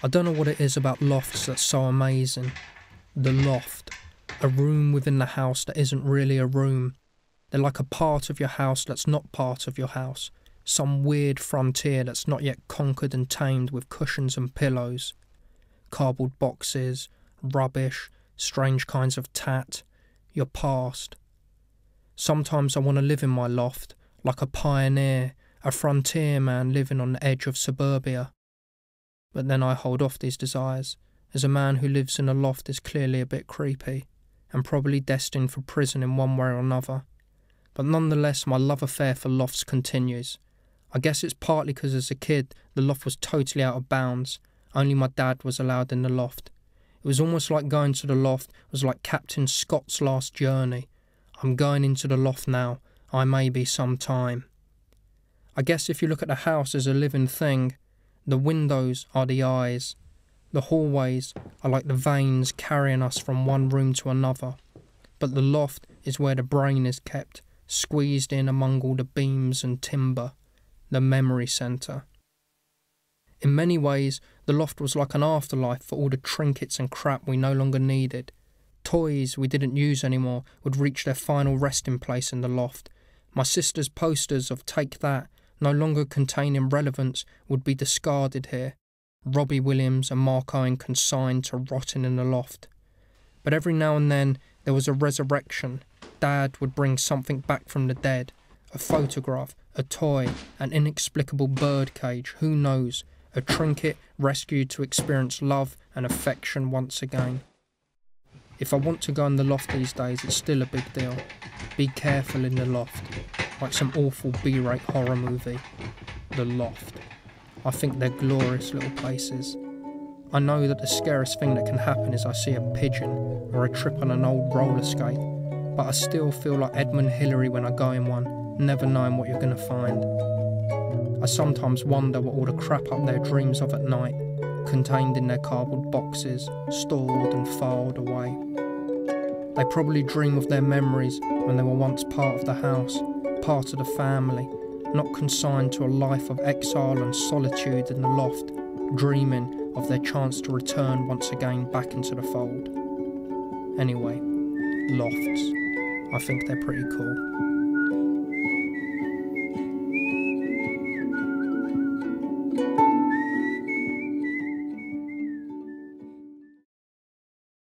I don't know what it is about lofts that's so amazing. The loft, a room within the house that isn't really a room. They're like a part of your house that's not part of your house, some weird frontier that's not yet conquered and tamed with cushions and pillows. Cardboard boxes, rubbish, strange kinds of tat, your past. Sometimes I want to live in my loft, like a pioneer, a frontier man living on the edge of suburbia. But then I hold off these desires, as a man who lives in a loft is clearly a bit creepy, and probably destined for prison in one way or another. But nonetheless, my love affair for lofts continues. I guess it's partly because as a kid, the loft was totally out of bounds. Only my dad was allowed in the loft. It was almost like going to the loft was like Captain Scott's last journey. I'm going into the loft now. I may be some time. I guess if you look at the house as a living thing, the windows are the eyes. The hallways are like the veins carrying us from one room to another. But the loft is where the brain is kept, squeezed in among all the beams and timber. The memory centre. In many ways, the loft was like an afterlife for all the trinkets and crap we no longer needed. Toys we didn't use anymore would reach their final resting place in the loft. My sister's posters of Take That, no longer containing relevance, would be discarded here. Robbie Williams and Mark Owen consigned to rotting in the loft. But every now and then there was a resurrection. Dad would bring something back from the dead. A photograph, a toy, an inexplicable bird cage, who knows? A trinket rescued to experience love and affection once again. If I want to go in the loft these days, it's still a big deal. Be careful in the loft, like some awful B-rate horror movie. The loft. I think they're glorious little places. I know that the scariest thing that can happen is I see a pigeon or a trip on an old roller skate, but I still feel like Edmund Hillary when I go in one, never knowing what you're going to find. I sometimes wonder what all the crap up there dreams of at night, contained in their cardboard boxes, stored and filed away. They probably dream of their memories when they were once part of the house, part of the family, not consigned to a life of exile and solitude in the loft, dreaming of their chance to return once again back into the fold. Anyway, lofts. I think they're pretty cool.